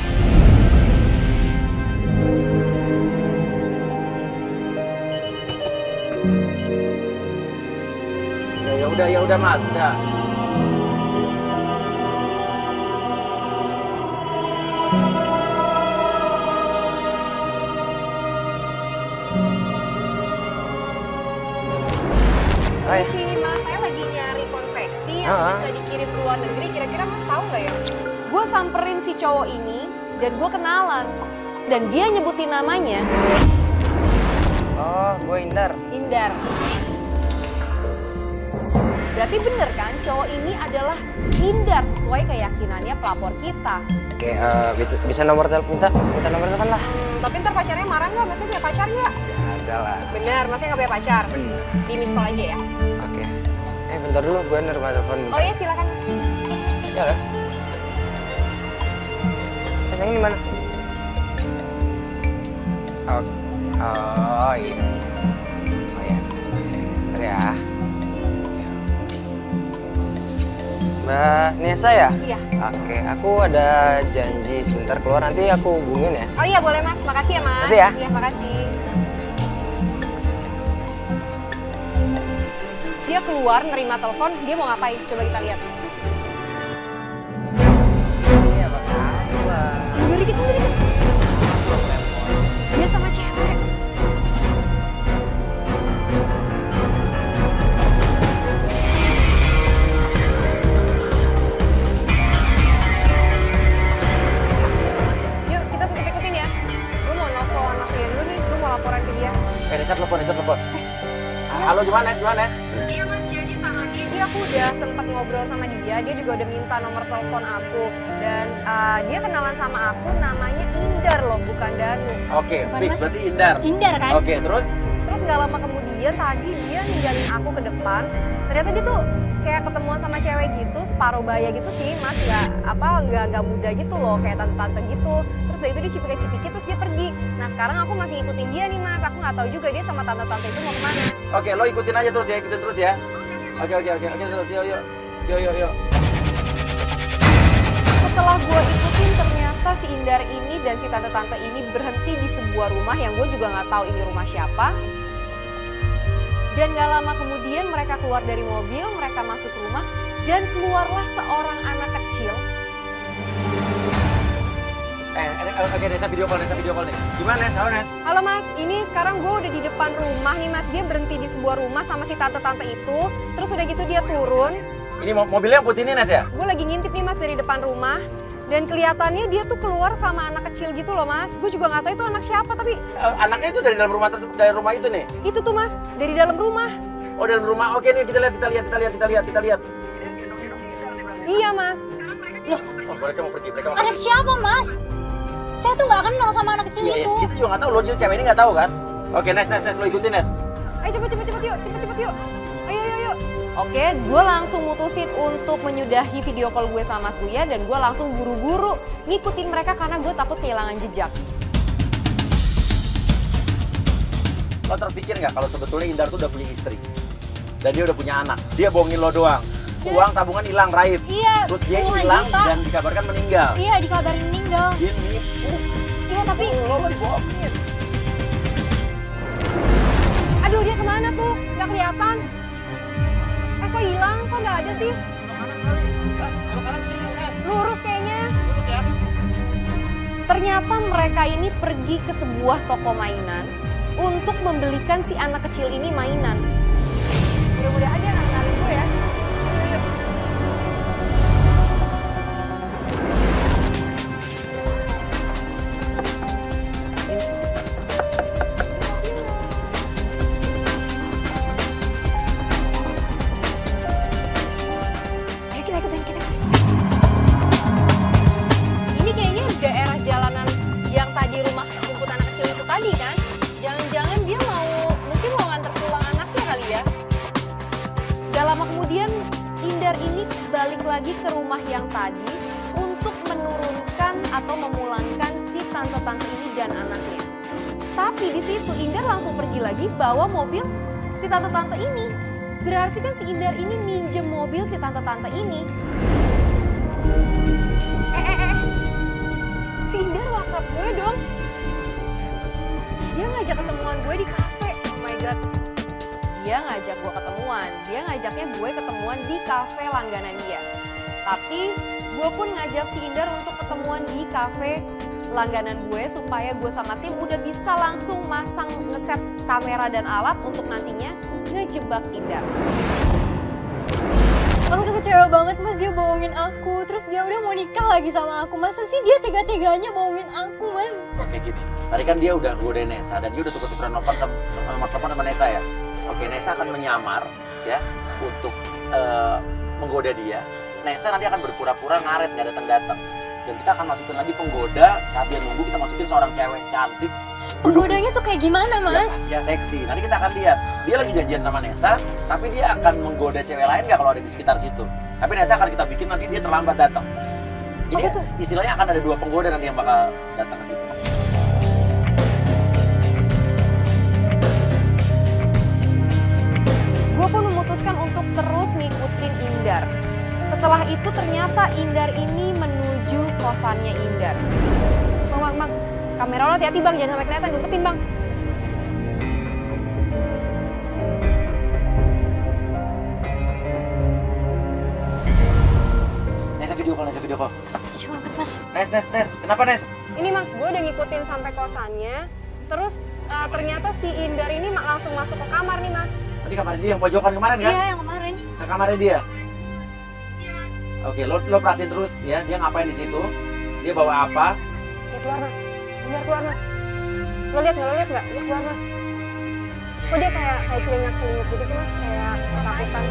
Ya udah Mas, udah. Sih Mas, saya lagi nyari konveksi yang bisa dikirim ke luar negeri. Kira-kira Mas tahu nggak ya? Gue samperin si cowok ini dan gue kenalan. Dan dia nyebutin namanya. Oh, gue Indar. Indar. Berarti bener kan cowok ini adalah Indar sesuai keyakinannya pelapor kita. Oke, bisa nomor telepon, minta nomor telepon lah. Tapi ntar pacarnya marah nggak? Masnya punya pacar nggak? Ya ada lah. Bener, masnya nggak punya pacar? Bener. Di miss call aja ya. Oke. Bentar dulu, gue nerima telepon. Oh iya silakan Mas. Ya lah. Sayang di mana? Oh iya. Oh ya. Bentar ya. Mbak Nesa ya? Iya. Oke, aku ada janji sebentar keluar, nanti aku hubungin ya. Oh iya boleh Mas, makasih ya Mas. Makasih ya. Iya makasih. Dia keluar nerima telepon, dia mau ngapain? Coba kita lihat. Iya, apa kabar? Mundur dikit. Dia sama cewek. Yuk kita tetap ikutin ya. Gue mau nelfon Mas Uyan dulu nih, gue mau laporan ke dia. Nesa telepon. Halo, gimana Nes? Iya Mas, jadi tadi aku udah sempet ngobrol sama dia juga udah minta nomor telepon aku. Dan dia kenalan sama aku namanya Indar loh, bukan Danu. Oke, Bukan, fix Mas. berarti Indar. Indar kan? Oke, terus? Terus gak lama kemudian tadi dia ninggalin aku ke depan. Ternyata dia tuh kayak ketemuan sama cewek gitu, separuh baya gitu sih Mas. Nggak muda gitu loh, kayak tante-tante gitu. Terus dari itu dia cipika-cipiki terus dia pergi. Nah sekarang aku masih ikutin dia nih Mas. Aku nggak tahu juga dia sama tante-tante itu mau kemana. Oke, lo ikutin aja terus ya, Oke, terus, yuk. Setelah gue ikutin ternyata si Indar ini dan si tante-tante ini berhenti di sebuah rumah yang gue juga nggak tahu ini rumah siapa. Dan gak lama kemudian mereka keluar dari mobil, mereka masuk rumah dan keluarlah seorang anak kecil. Oke, Nesa video call nih. Gimana Nes? Halo Nes? Halo Mas, ini sekarang gue udah di depan rumah nih Mas. Dia berhenti di sebuah rumah sama si tante-tante itu. Terus udah gitu dia turun. Ini mobilnya yang putih ini Nes ya? Gue lagi ngintip nih Mas dari depan rumah. Dan kelihatannya dia tuh keluar sama anak kecil gitu loh Mas. Gue juga gak tahu itu anak siapa tapi Anaknya itu dari dalam rumah tersebut, dari rumah itu nih? itu tuh Mas, dari dalam rumah. Oh, dalam rumah. Oke nih, kita lihat. Iya Mas. Loh, mereka mau pergi. Anak siapa, Mas? Saya tuh gak kenal sama anak kecil Iya, itu. kita juga nggak tahu. Lo jadi cewek ini nggak tahu kan? Oke, Nes, lo ikutin Nes. Ayo cepet yuk. Ayo. Oke, gue langsung mutusin untuk menyudahi video call gue sama Mas Uya dan gue langsung buru-buru ngikutin mereka karena gue takut kehilangan jejak. Lo terpikir nggak kalau sebetulnya Indar tuh udah punya istri dan dia udah punya anak? Dia bohongin lo doang. Uang tabungan hilang, raib. Iya, Terus dia puluhan hilang juta. dan dikabarkan meninggal. Iya, dikabarin meninggal. Dia nipu. Iya, tapi Lo dibohongin. Aduh, dia kemana tuh? Gak kelihatan. Kok hilang? Kok gak ada sih? Lurus kayaknya. Ternyata mereka ini pergi ke sebuah toko mainan untuk membelikan si anak kecil ini mainan. Mudah-mudahan dia gak kenalin gue ya. Yuk. Jangan-jangan dia mungkin mau nganter pulang anaknya kali ya. Gak lama kemudian Indar ini balik lagi ke rumah yang tadi untuk menurunkan atau memulangkan si tante-tante ini dan anaknya. Tapi di situ Indar langsung pergi lagi bawa mobil si tante-tante ini. Berarti kan si Indar ini minjem mobil si tante-tante ini. Si Indar WhatsApp gue dong. Dia ngajak ketemuan gue di kafe. Oh my god. Dia ngajak gue ketemuan. Dia ngajaknya gue ketemuan di kafe langganan dia. Tapi gue pun ngajak si Indar untuk ketemuan di kafe langganan gue supaya gue sama tim udah bisa langsung masang ngeset kamera dan alat untuk nantinya ngejebak Indar. Aku tuh kecewa banget mas, dia bohongin aku. Terus dia udah mau nikah lagi sama aku. Masa sih dia tega-teganya bohongin aku mas? Kayak gini, tadi kan dia udah godain Nesa dan dia udah tuker-tukeran nomor telepon sama Nesa ya. Oke, Nesa akan menyamar ya untuk menggoda dia. Nesa nanti akan berpura-pura ngaret, nggak datang-datang. Dan kita akan masukin lagi penggoda, saat dia nunggu kita masukin seorang cewek cantik. Penggodanya tuh kayak gimana mas? Ya seksi, nanti kita akan lihat. Dia lagi janjian sama Nesa, tapi dia akan menggoda cewek lain nggak kalau ada di sekitar situ. Tapi Nesa akan kita bikin nanti dia terlambat datang. Jadi istilahnya akan ada 2 penggoda nanti yang bakal datang ke situ. Gue pun memutuskan untuk terus ngikutin Indar. Setelah itu ternyata Indar ini menuju kosannya Indar. Bang, kamera lo hati-hati bang, jangan sampai kelihatan, ngumpetin bang. Nesa video call. Cuma banget mas. Nes, kenapa Nes? Ini mas, gue udah ngikutin sampai kosannya. Terus ternyata si Indar ini langsung masuk ke kamar nih mas. Tadi kamar dia yang pojokan kemarin kan? Iya yang kemarin. Ke kamarnya dia. Oke, lo perhatiin terus ya, dia ngapain di situ? Dia bawa apa? Dia keluar mas, Indar keluar mas. Lo lihat nggak? Dia keluar mas. Kok dia kayak celingak-celinguk gitu sih mas, kayak ketakutan.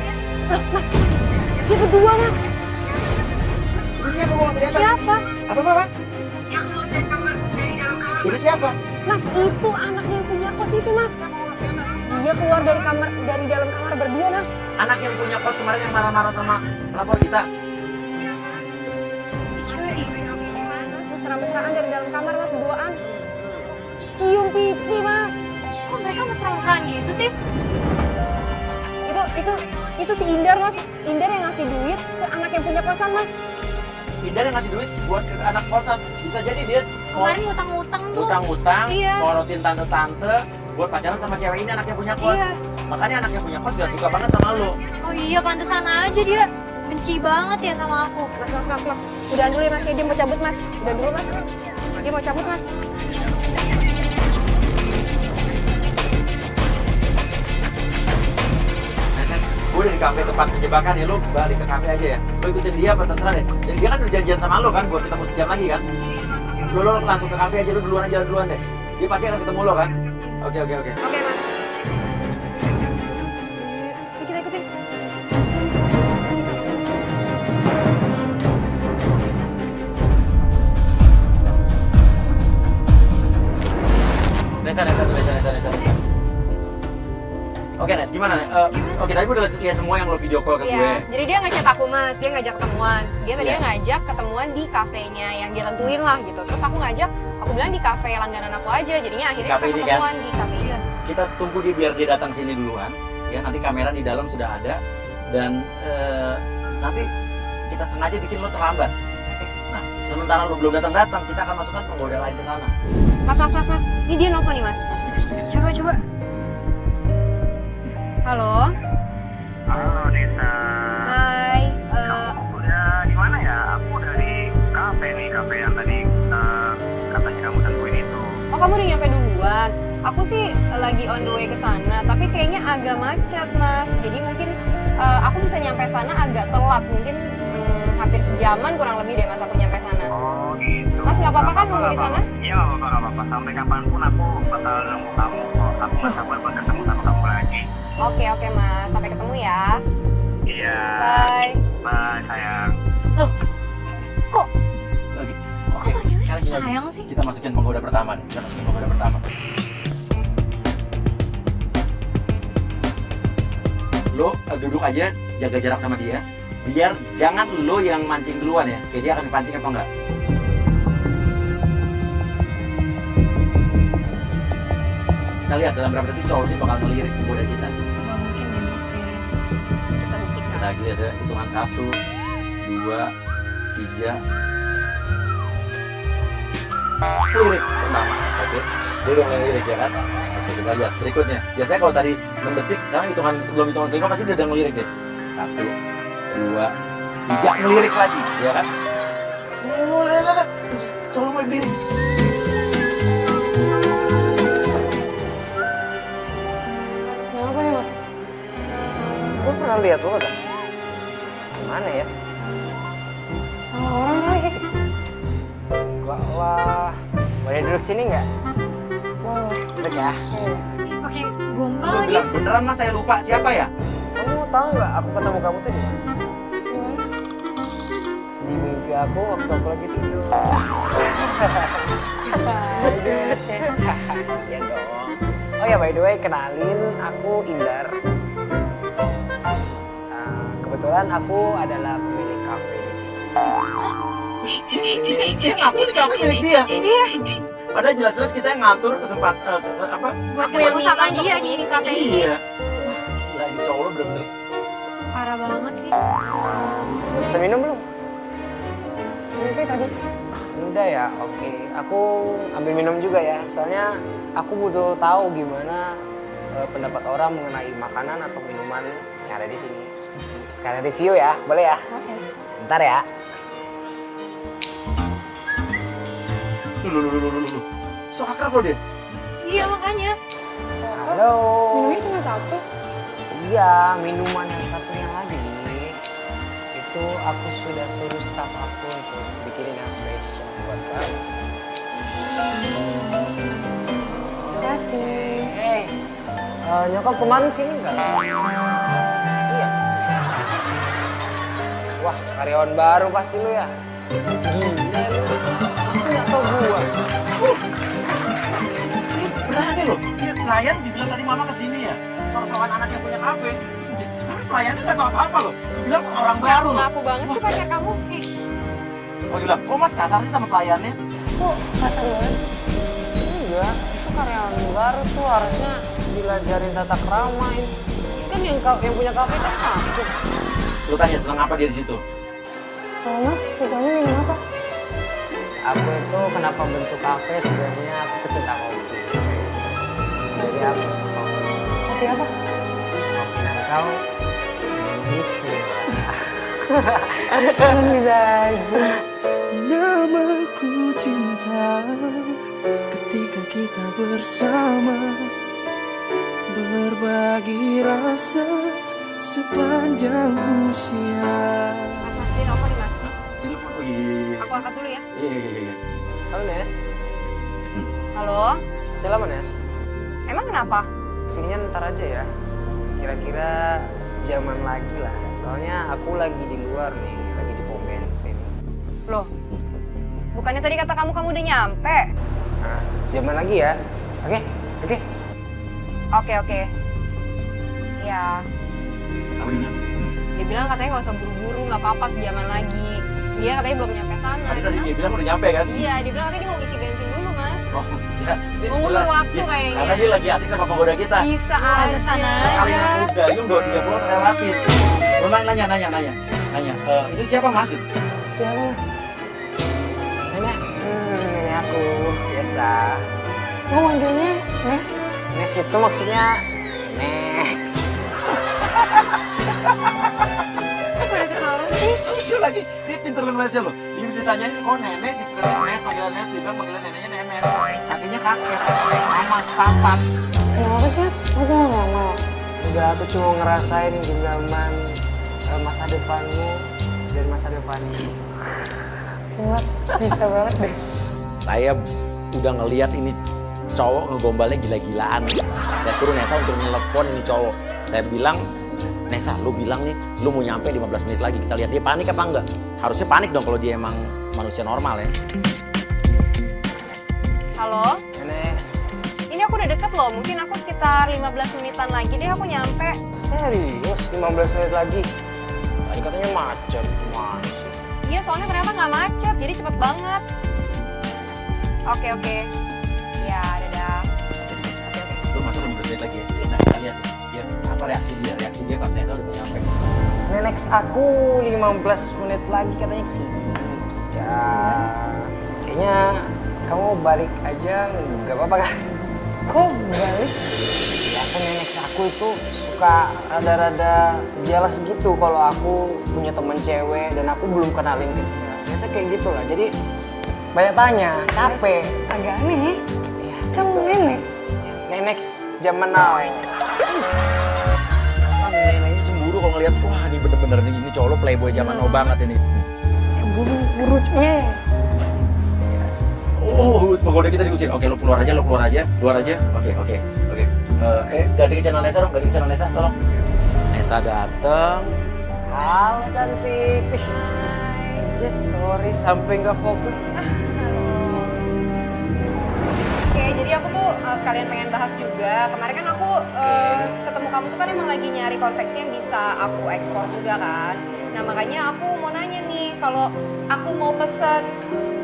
Loh mas, dia berdua mas. Itu siapa? Siapa? Apa? Itu siapa? Mas itu anaknya yang punya kos itu mas. Dia keluar dari dalam kamar berdua mas. Anak yang punya kos kemarin yang marah-marah sama pelapor kita. Mas mesra-mesraan dari dalam kamar mas berduaan. Cium pipi mas. Kok mereka mesra-mesraan gitu sih? Itu si Indar mas. Indar yang ngasih duit ke anak yang punya kosan mas. Indar yang ngasih duit buat ke anak kosan. Bisa jadi dia Kemarin ngutang-ngutang tuh. utang-utang, Iya. morotin tante-tante buat pacaran sama cewek ini anaknya punya kos. Iya. Makanya anaknya punya kos gak suka banget sama lo. Oh iya pantesan aja dia benci banget ya sama aku. Mas. Udahan dulu ya mas, dia mau cabut mas. Udahan dulu mas. Dia mau cabut mas. Gue udah di kafe tempat penjebakan ya, lo balik ke kafe aja ya. Lo ikutin dia apa terserah deh. Jadi dia kan udah janjian sama lo kan buat ketemu sejam lagi kan. Lo langsung ke kafe aja, lo jalan duluan deh. Dia pasti akan ketemu lo kan. Oke. Oke mas. Yuk, kita ikutin. Nesa. Oke Nes, gimana? Oke, tadi gue udah lihat semua yang lo video call ke gue. Iya, jadi dia ngechat aku mas, dia ngajak ketemuan. Dia tadinya ngajak ketemuan di kafenya yang dia tentuin lah gitu. Terus aku bilang di kafe langganan aku aja. Jadinya akhirnya Kafe kita ini, ketemuan di kafe ini. Kita tunggu dia biar dia datang sini duluan. Ya, nanti kamera di dalam sudah ada. Dan nanti kita sengaja bikin lo terlambat. Nah, sementara lo belum datang, kita akan masukkan penggoda lain ke sana. Mas. Ini dia nelfon nih mas. Coba. Halo. Halo Nesa. Hai. Kamu udah di mana ya? Aku udah di kafe nih, kafe yang tadi katanya kamu tentuin itu. Oh kamu udah nyampe duluan. Aku sih lagi on the way ke sana, tapi kayaknya agak macet mas. Jadi mungkin aku bisa nyampe sana agak telat, mungkin hampir sejaman kurang lebih deh mas aku nyampe sana. Oh gitu. Mas nggak apa-apa kan nunggu di sana? Iya nggak apa-apa. Sampai kapanpun aku bakal nunggu kamu. Aku nggak sabar buat ketemu sama kamu lagi. Oke mas, sampai ketemu ya. Iya. Bye. Sayang. Oke. Kok panggilnya Sekarang gini, sayang sih? Kita masukin penggoda pertama nih. lo duduk aja, jaga jarak sama dia. Biar jangan lo yang mancing duluan ya. Kayak dia akan dipancing atau enggak. Kita lihat dalam berapa detik cowok ini bakal ngelirik kepada kita. Gak mungkin deh mas kayaknya. Kita buktikan. Kita lagi ada hitungan 1, 2, 3. Lirik pertama, oke. Dia udah mulai lirik ya kan? Oke, kita lihat berikutnya. Biasanya kalau tadi 6 detik, sekarang hitungan sebelum hitungan kelima pasti dia udah ngelirik deh. 1, 2, 3, ngelirik lagi, ya kan? Oh, lihat. Cowok mulai berdiri. Kenapa ya mas? Gue pernah lihat lo kan? Mana ya? Sama orang kali. Enggak lah. Boleh duduk sini nggak? Boleh. Duduk ya. Ih, pakai gombal Gue lagi. bilang, beneran mas saya lupa siapa ya? Kamu tahu nggak aku ketemu kamu tadi? Di mana? Di mimpi aku waktu aku lagi tidur. Bisa aja mas ya. Iya dong. Oh ya by the way, kenalin aku Indar. Kebetulan aku adalah pemilik kafe di sini. Dia ngaku di kafe milik dia. Iya. Padahal jelas-jelas kita yang ngatur apa? Buat Aku yang ketemu minta sama untuk dia ketemu di di kafe sini. ini. Iya. Wah, gila ini cowok lo bener-bener. Parah banget sih. Udah bisa minum belum? Ini sih tadi. Udah ya, oke. Aku ambil minum juga ya. Soalnya aku butuh tahu gimana pendapat orang mengenai makanan atau minuman yang ada di sini. Sekalian review ya, boleh ya? Oke. Bentar ya. Lu. So akrab lo dia. Iya makanya. Halo. Minumnya cuma satu. Iya, minuman yang satunya lagi. Itu aku sudah suruh staf aku untuk bikinin yang spesial buat kamu. Makasih. Nyokap kemarin sini nggak? Iya. Wah, karyawan baru pasti lu ya. Gila lu. Masih nggak tau gua. Ini berani loh. Dia pelayan dibilang tadi mama kesini ya. Sok-sokan anak yang punya kafe. Pelayannya nggak tahu apa-apa loh. Bilang orang baru loh. Ngaku banget sih pacar kamu. Oh bilang, kok mas kasar sih sama pelayannya? Kok kasar banget? Enggak, itu karyawan baru tuh harusnya dilajarin tata krama. Ini kan yang punya kafe kan aku. Lu tanya senang apa dia di situ? Kalau mas, sukanya minum apa? Aku itu kenapa bentuk kafe sebenarnya aku pecinta kopi. Jadi aku suka kopi. Kopi apa? Kopi dan kau bismillah. Mas bisa aja. Namaku cinta ketika kita bersama, berbagi rasa sepanjang usia. Mas, di telepon nih mas. Telepon, oh iya. Aku angkat dulu ya. Iya. Halo Nes, Halo? masih lama Nes? Emang kenapa? Kesininya ntar aja ya. Kira-kira sejaman lagi lah. Soalnya aku lagi di luar nih, lagi di pom bensin. Loh, bukannya tadi kata kamu udah nyampe? Nah, sejaman lagi ya. Oke. Oke. Ya, Apa dia bilang? dia bilang katanya nggak usah buru-buru, nggak apa-apa sejaman lagi. Dia katanya belum nyampe sana. Tadi dia bilang udah nyampe kan? Iya, dia bilang katanya dia mau isi bensin dulu mas. Oh, ya. Dia Mau ngulur bilang, waktu dia- kayaknya. Karena dia lagi asik sama penggoda kita. Bisa aja. Sekali anak muda, yuk 2-3 relatif. Lu nanya. Ini siapa Mas? Siapa mas? Nenek aku biasa. Mau manggilnya Nes? Nes itu maksudnya next. Kok pada ketawa sih? Lucu lagi, dia pinter ngelesnya loh. Dia ditanyain, kok nenek, panggilan Nes, dibilang panggilan neneknya nenek. Kakinya kakek, mamas, papas. Kenapa sih mas? Masa mau ngomong? Udah aku cuma ngerasain genggaman masa depanmu dan masa depanmu. Si mas bisa banget deh. Saya udah ngeliat ini cowok ngegombalnya gila-gilaan. Saya suruh Nesa untuk nelpon ini cowok. Saya bilang, Nesa, lu bilang nih, lu mau nyampe 15 menit lagi. Kita lihat dia panik apa enggak. Harusnya panik dong kalau dia emang manusia normal ya. Halo? Nes, Ini aku udah udah deket loh, mungkin aku sekitar 15 menitan lagi deh aku nyampe. Serius, 15 menit lagi? Tadi katanya macet, mana sih? Iya, soalnya ternyata nggak macet, jadi cepet banget. Oke. Ya, dadah. Oke. Lu masuk 15 menit lagi ya? Nah, kita lihat ya, apa reaksi dia pas Nesa udah nyampe. Next aku 15 menit lagi katanya kesini. Ya, kayaknya kamu balik aja, nggak apa-apa kan? Kok balik? Biasanya next aku itu suka rada-rada jealous gitu kalau aku punya teman cewek dan aku belum kenalin ke dia. Biasa kayak gitu lah, jadi banyak tanya, capek. Agak aneh. Ya, Kamu gitu. nenek? Next zaman now. Masa neneknya cemburu kalau ngeliat, wah ini bener-bener nih, ini cowok lo playboy zaman now banget ini. Burucnya. Oh, pokoknya kita diusir. Oke, lo keluar aja. Oke. Ganti ke channel Nesa dong, tolong. Nesa dateng. Halo cantik. Just sorry sampai nggak fokus. Halo. Oke, jadi aku tuh sekalian pengen bahas juga. Kemarin kan aku ketemu kamu tuh kan emang lagi nyari konveksi yang bisa aku ekspor juga kan. Nah makanya aku mau nanya nih, kalau aku mau pesen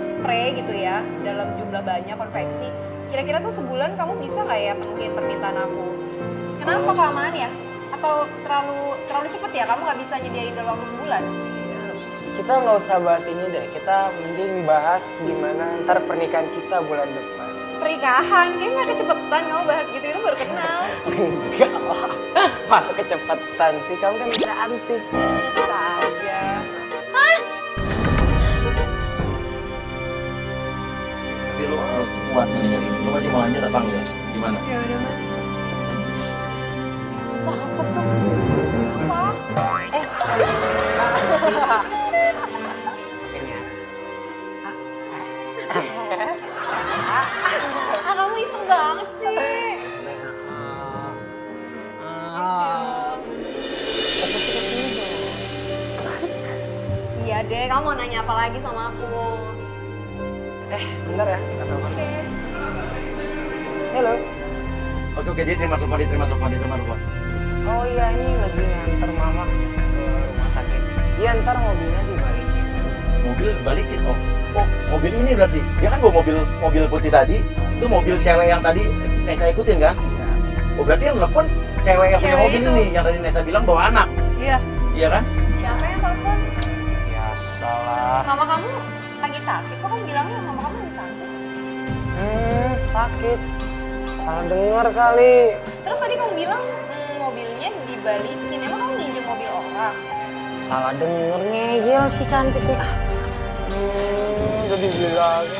spray gitu ya, dalam jumlah banyak konveksi, kira-kira tuh sebulan kamu bisa nggak ya penuhin permintaan aku? Kenapa kelamaan ya? Atau terlalu cepet ya? Kamu nggak bisa nyediain dalam waktu sebulan? Kita nggak usah bahas ini deh. Kita mending bahas gimana ntar pernikahan kita bulan depan. Pernikahan? Kayaknya nggak kecepetan kamu bahas gitu, itu baru kenal. Enggak lah. Masa kecepatan sih? Kamu kan cantik. Bisa aja. Tapi lo harus kuat nih. Lo masih mau lanjut apa enggak? Gimana? Ya udah mas. Itu apa tuh? Apa? Kamu iseng banget sih. Fokus ke sini dong. Iya deh, kamu mau nanya apa lagi sama aku? Bentar ya, kita telepon. Oke. Halo. Oke, dia terima telepon. Oh iya, ini lagi nganter mama ke rumah sakit. Iya, ntar mobilnya dibalikin. Mobil balikin. Oh, mobil ini berarti. Dia kan bawa mobil putih tadi. Itu mobil cewek yang tadi Nesa ikutin kan? Oh, berarti yang telepon cewek yang punya Cewek mobil itu. ini yang tadi Nesa bilang bawa anak. Iya. Iya kan? Siapa yang telepon? Biasalah. Mama kamu lagi sakit. Kok kamu bilangnya mama kamu lagi sakit? Sakit. Salah dengar kali. Terus tadi kamu bilang mobilnya dibalikin. Emang kamu minjem mobil orang? Salah denger, ngeyel si cantik nih. Udah dibilangin.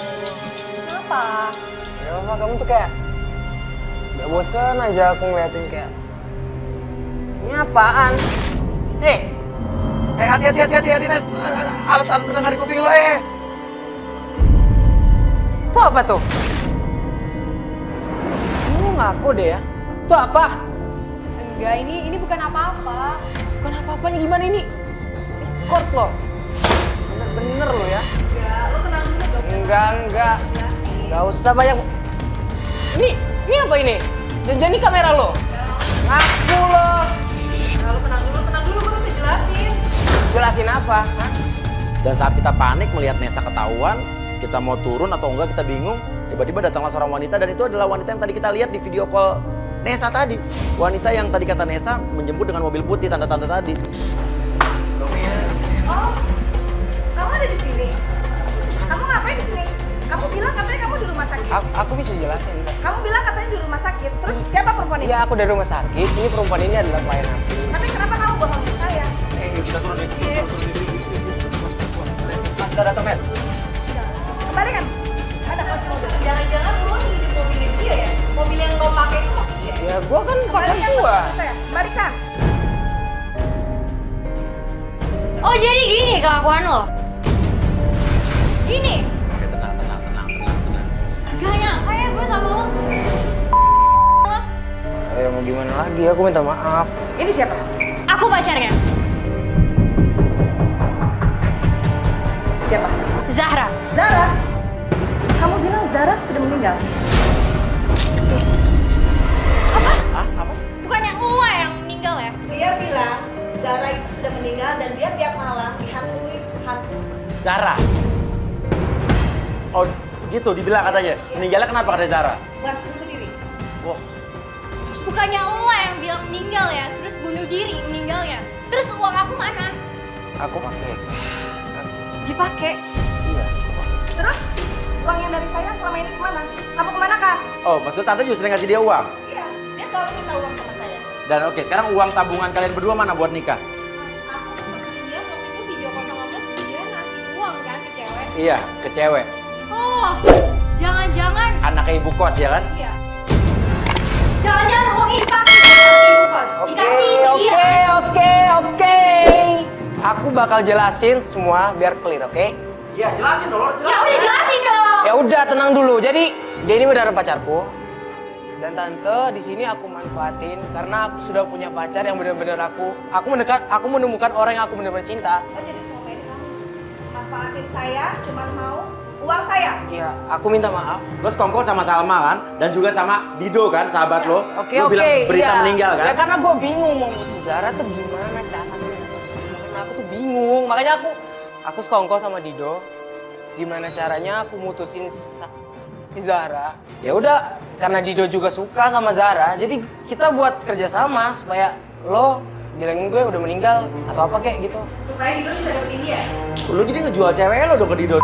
Kenapa? Ya apa, kamu tuh kayak gak bosan aja aku ngeliatin kayak ini apaan? Hati-hati Nes. Alat pendengar di kuping lo Itu apa tuh? Kamu ngaku deh ya. Itu apa? Enggak, ini bukan apa-apa. Bukan apa-apanya, gimana ini? Record lo. Bener-bener lo ya. Enggak, lo tenang dulu dong. Enggak. Gak usah banyak. Ini apa ini? Jangan nih kamera lo. Ngaku lo. Nah, lo tenang dulu, gue bisa jelasin. Jelasin apa? Hah? Dan saat kita panik melihat Nesa ketahuan, kita mau turun atau enggak, kita bingung. Tiba-tiba datanglah seorang wanita dan itu adalah wanita yang tadi kita lihat di video call Nesa tadi. Wanita yang tadi kata Nesa menjemput dengan mobil putih tanda-tanda tadi. Oh, kamu ada di sini? Kamu ngapain di sini? Kamu bilang katanya kamu di rumah sakit. Aku bisa jelasin. Ntar. Kamu bilang katanya di rumah sakit. Terus siapa perempuan ini? Iya, aku dari rumah sakit. Ini perempuan ini adalah klien aku. Tapi kenapa kamu bohong ke saya? Kita turun nih. Kita datang, Men. Kembalikan. Ada kunci mobil. Jangan-jangan lo minjem mobilnya dia ya? Mobil yang lo pakai itu mobil dia? Ya, gua kan pacar gua. Saya, kembalikan. Oh jadi gini kelakuan lo? Gini? Oke, tenang. Gak nyangka ya gue sama lo. Ya mau gimana lagi, aku minta maaf. Ini siapa? Aku pacarnya, Siapa? Zahra. Zara. Kamu bilang Zara sudah meninggal. Zara. Oh, gitu dibilang katanya. Meninggalnya kenapa kata Zara? Buat bunuh diri. Wah, Bukannya lo yang bilang meninggal ya, terus bunuh diri meninggalnya. Terus uang aku mana? Aku pakai. Dipakai. Iya. Terus uang yang dari saya selama ini kemana? Kamu kemana kak? oh maksud tante justru ngasih dia uang? Iya, dia selalu minta uang sama saya. Dan oke, sekarang uang tabungan kalian berdua mana buat nikah? Aku sempat lihat waktu itu video call sama Mas, dia ngasih uang kan ke cewek. Iya, ke cewek. Oh, jangan-jangan. Anaknya ibu kos ya kan? Iya. Jangan-jangan uang ini dipakai sama ibu kos. Dikasih dia. Oke. Aku bakal jelasin semua biar clear, oke? Iya, jelasin dong, Ya udah jelasin dong. Ya udah, tenang dulu. Jadi, dia ini benar pacarku. Dan tante di sini aku manfaatin karena aku sudah punya pacar yang benar-benar aku menemukan orang yang aku benar-benar cinta. Oh jadi selama ini kamu manfaatin saya, cuman mau uang saya. Iya, aku minta maaf. Lo sekongkol sama Salma kan? Dan juga sama Dido kan, sahabat lo. Oke, Lo bilang berita iya. meninggal kan? Ya karena gue bingung mau putus Zara tuh gimana caranya. Karena aku tuh bingung, makanya aku sekongkol sama Dido. Gimana caranya aku mutusin si Zara. Ya udah, karena Dido juga suka sama Zara, jadi kita buat kerjasama supaya lo bilangin gue udah meninggal atau apa kayak gitu. Supaya Dido bisa dapetin dia. Lo jadi ngejual cewek lo dong ke Dido.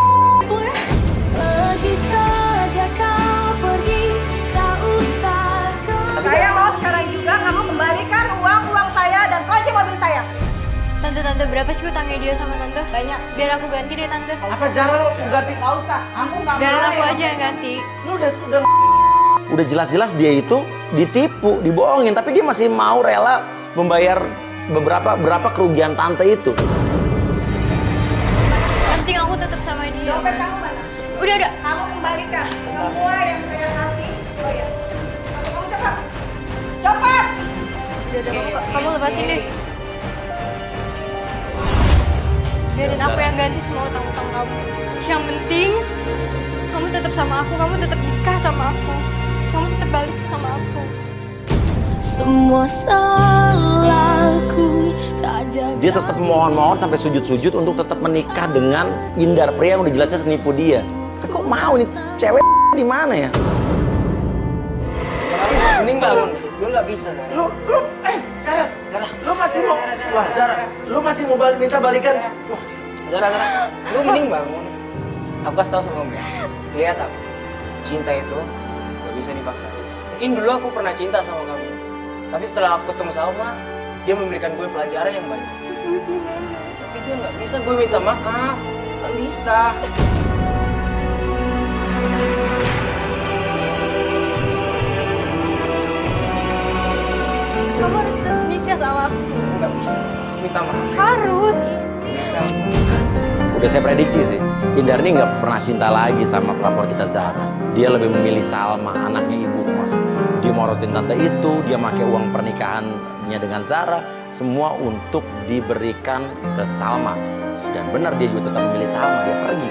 Pergi saja kau pergi, tak usah kau. Saya mau sekarang juga kamu kembalikan uang saya dan kunci mobil saya. Tante, berapa sih utangnya dia sama tante? Banyak. Biar aku ganti deh tante. Apa Zara lo ganti? Gak usah, aku gak Biar mau aku ya. aja yang ganti. Lo udah jelas-jelas dia itu ditipu, dibohongin, tapi dia masih mau rela membayar berapa kerugian tante itu. Yang penting aku tetap sama dia. Dompet Mas. kamu mana? Udah. Kamu kembalikan semua yang saya kasih. Oh ya. Kamu cepat. Cepat. Udah, kamu lepasin deh. Biarin aku yang ganti semua utang-utang kamu. Yang penting kamu tetap sama aku, kamu tetap nikah sama aku, kamu tetap balik sama aku. Semua salahku tak jaga. Dia tetap mohon-mohon sampai sujud-sujud untuk tetap menikah dengan Indar, pria yang udah jelasnya senipu dia. Tapi kok mau nih cewek di mana ya? Zara, mending bangun. Gue nggak bisa. Zara. Zara, lu masih mau, wah Zara, lu masih mau minta balikan? Wah, Zara, lu mending bangun. Aku kasih tau sama kamu ya. Lihat aku, cinta itu gak bisa dipaksa. Mungkin dulu aku pernah cinta sama kamu, tapi setelah aku ketemu Salma, dia memberikan gue pelajaran yang banyak. Terus gue gimana? Tapi gue gak bisa, gue minta maaf. Gak bisa. Kamu harus tetap nikah sama aku. Gak bisa, minta maaf. Harus. Gak bisa. udah saya prediksi sih, Indar ini nggak pernah cinta lagi sama pelapor kita Zara. Dia lebih memilih Salma, anaknya ibu kos. Dia morotin tante itu, dia pakai uang pernikahannya dengan Zara, semua untuk diberikan ke Salma. Dan benar dia juga tetap memilih Salma, dia pergi.